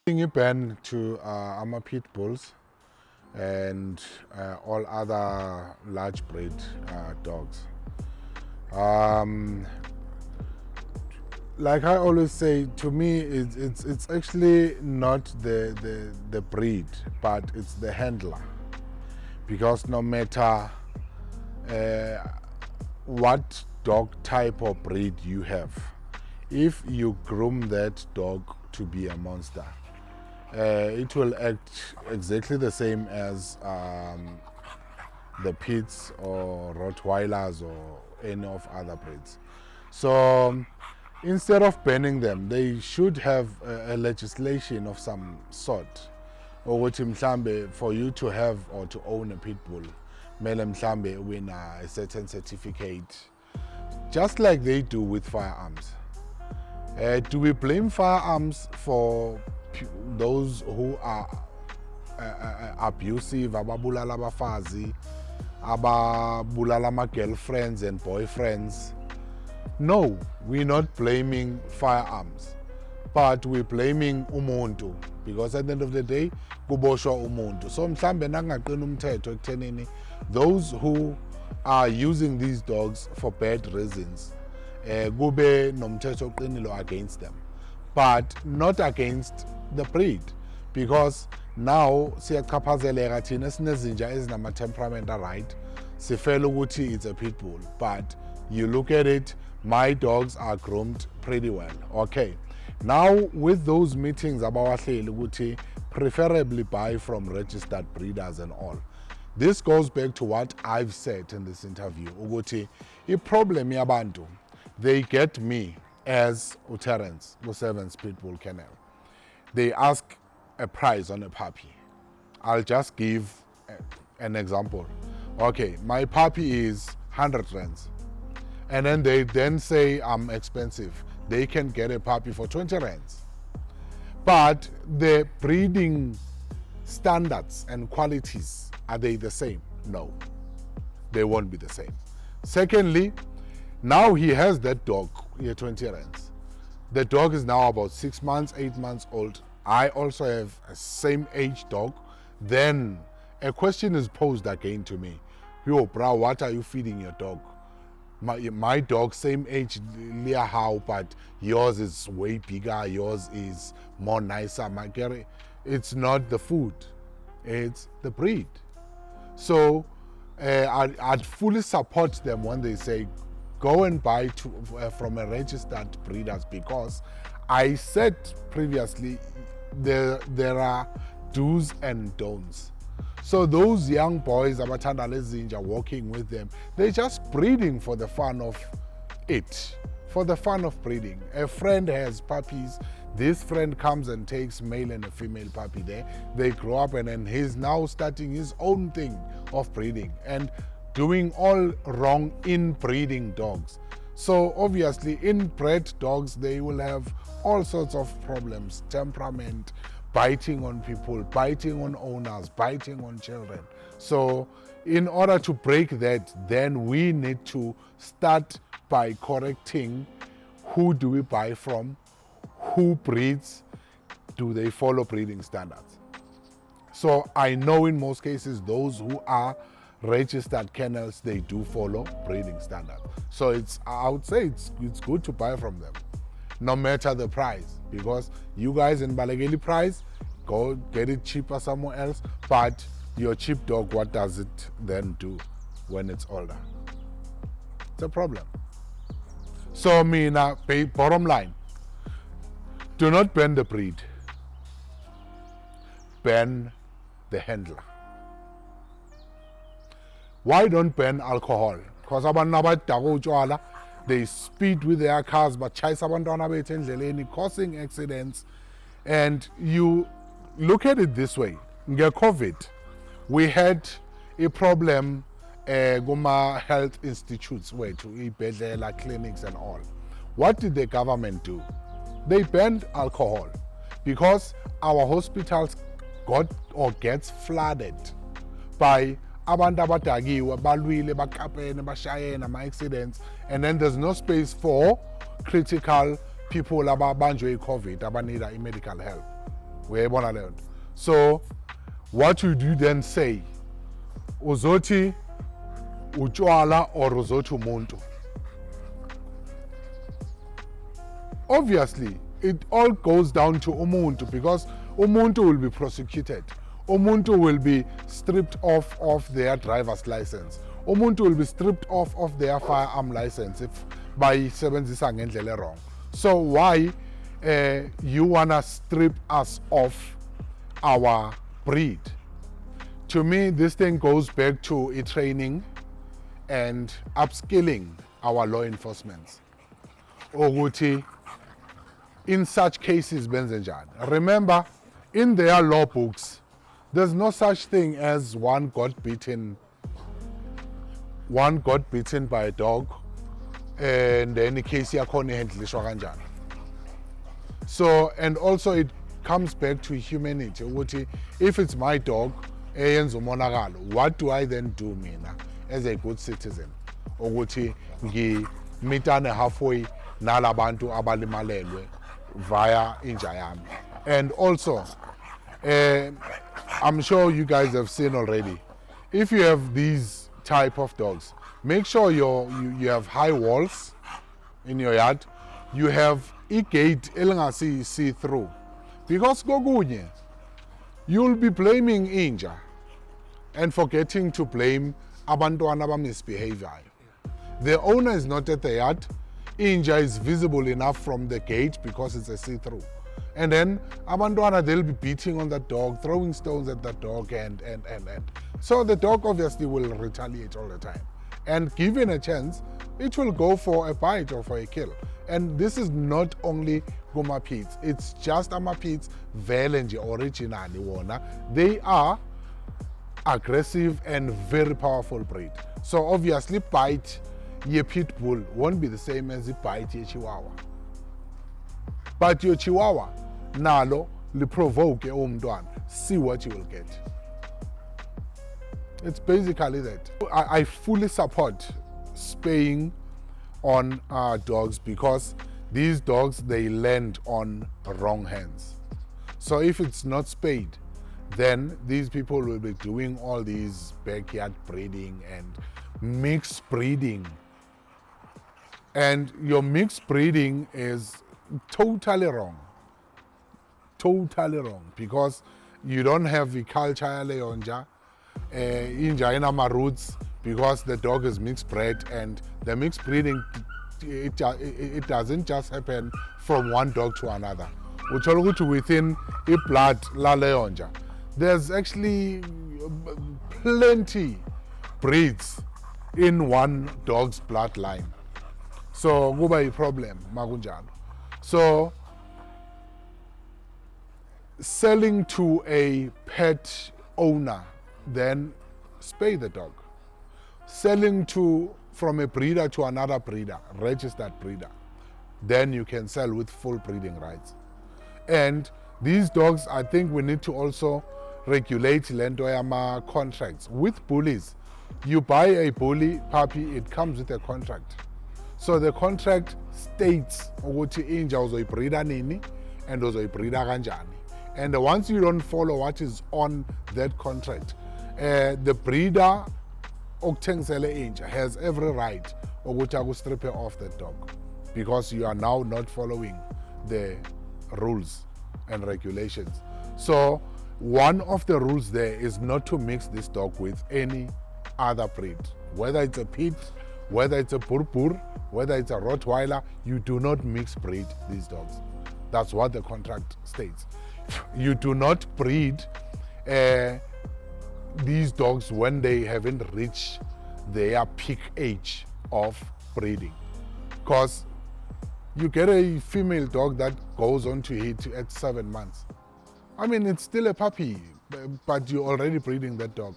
A ban to Pitbulls and all other large breed dogs. Like I always say, to me, it's actually not the breed, but it's the handler. Because no matter what dog type or breed you have, if you groom that dog to be a monster, it will act exactly the same as the Pits or Rottweilers or any of other breeds. So instead of banning them, they should have a legislation of some sort. Or for you to have or to own a pit bull, mele mhlambe win a certain certificate, just like they do with firearms. Do we blame firearms for those who are abusive, ababulala abafazi, ababulala ama-girlfriends and boyfriends? No, we're not blaming firearms, but we're blaming umuntu, because at the end of the day kuboshwa umuntu. So mhlambe nakungaqina umthetho ekuthenini those who are using these dogs for bad reasons, kube nomthetho oqinile against them, but not against the breed, because now siyachaphazeleka thina sinezinja ezinama-temperament right, sifela ukuthi it's a pit bull, but you look at it, my dogs are groomed pretty well. Okay, now with those meetings abawahleli ukuthi preferably buy from registered breeders and all, this goes back to what I've said in this interview ukuthi i-problem yabantu, they get me as Terrance, Terrance Pitbull Kennel. They ask a price on a puppy. I'll just give an example. Okay, my puppy is 100 rands. And then they then say I'm expensive. They can get a puppy for 20 rands. But the breeding standards and qualities, are they the same? No, they won't be the same. Secondly, now he has that dog, 20 rands. The dog is now about 6 months, 8 months old. I also have a same age dog. Then a question is posed again to me. Yo, bro, what are you feeding your dog? My dog, same age, how, but yours is way bigger, yours is more nicer. It's not the food, it's the breed. So I'd fully support them when they say, go and buy from a registered breeders, because I said previously, there are do's and don'ts. So those young boys, abathanda lezinja, walking with them, they're just breeding for the fun of it, for the fun of breeding. A friend has puppies. This friend comes and takes male and a female puppy there. They grow up, and then he's now starting his own thing of breeding and doing all wrong in breeding dogs. So obviously inbred dogs, they will have all sorts of problems, temperament, biting on people, biting on owners, biting on children. So in order to break that, then we need to start by correcting who do we buy from, who breeds, do they follow breeding standards. So I know in most cases those who are registered kennels, they do follow breeding standards. So I would say it's good to buy from them, no matter the price, because you guys in Balegeli price, go get it cheaper somewhere else, but your cheap dog, what does it then do when it's older? It's a problem. So bottom line, do not ban the breed, ban the handler. Why don't ban alcohol? Because they speed with their cars, but causing accidents. And you look at it this way. In COVID, we had a problem goma health institutes, where to ibedlela clinics and all. What did the government do? They banned alcohol because our hospitals got or gets flooded by abantu abadakiwe, balwile, bakapene, bashayene, ama-accidents, and then there's no space for critical people ababanjwe i-COVID abanida i-medical help. So what would you then say? Uzothi utshwala or uzothi umuntu? Obviously, it all goes down to umuntu, because umuntu will be prosecuted. Umuntu will be stripped off of their driver's license. Umuntu will be stripped off of their firearm license if by sebenzisa ngendlela wrong. So why you wanna strip us of our breed? To me, this thing goes back to training and upskilling our law enforcement. Ukuthi, in such cases, benzenjani. Remember, in their law books, there's no such thing as one got bitten by a dog, and then case yakhona ihandlishwa kanjani. So, and also it comes back to humanity. Ukuthi, if it's my dog, eyenza umonakalo, what do I then do mina as a good citizen? Ukuthi ngimitane halfway nalabantu abalimalelwe via inja yami. And also, I'm sure you guys have seen already, if you have these type of dogs, make sure you have high walls in your yard, you have a gate elingasi see through, because gogunye you'll be blaming inja and forgetting to blame abantwana misbehavior. The owner is not at the yard, inja is visible enough from the gate because it's a see-through. And then abantwana, they'll be beating on that dog, throwing stones at that dog, and. So the dog obviously will retaliate all the time. And given a chance, it will go for a bite or for a kill. And this is not only Gumapits, it's just Amapits, Velenji, originally wona. They are aggressive and very powerful breed. So obviously bite your Pitbull won't be the same as the bite your Chihuahua. But your Chihuahua, nalo, li provoke umntwana, see what you will get. It's basically that. I fully support spaying on dogs, because these dogs, they land on wrong hands. So if it's not spayed, then these people will be doing all these backyard breeding and mixed breeding. And your mixed breeding is totally wrong. Totally wrong, because you don't have the culture leonja, inja inama roots, because the dog is mixed bred, and the mixed breeding, it doesn't just happen from one dog to another. Within a blood la leonja, there's actually plenty breeds in one dog's bloodline. So kuba a problem makunjalo. So selling to a pet owner, then spay the dog. Selling from a breeder to another breeder, registered breeder, then you can sell with full breeding rights. And these dogs, I think we need to also regulate Lendoyama contracts with bullies. You buy a bully puppy, it comes with a contract. So the contract states ukuthi inja uzoyibreeda nini and uzoyibreeda kanjani. And once you don't follow what is on that contract, the breeder okuthengisele inja has every right ukuthi akustrip off that dog, because you are now not following the rules and regulations. So one of the rules there is not to mix this dog with any other breed, whether it's a pit, whether it's a purpur, whether it's a Rottweiler. You do not mix breed these dogs. That's what the contract states. You do not breed these dogs when they haven't reached their peak age of breeding, because you get a female dog that goes on to heat at 7 months. I mean, it's still a puppy, but you're already breeding that dog.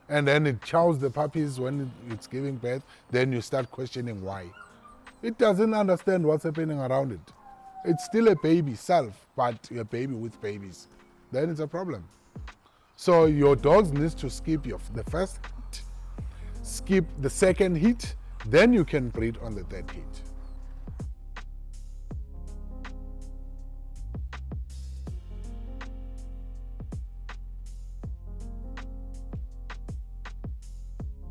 And then it chows the puppies when it's giving birth, then you start questioning why. It doesn't understand what's happening around it. It's still a baby self, but a baby with babies. Then it's a problem. So your dogs need to skip the first heat, skip the second heat, then you can breed on the third heat.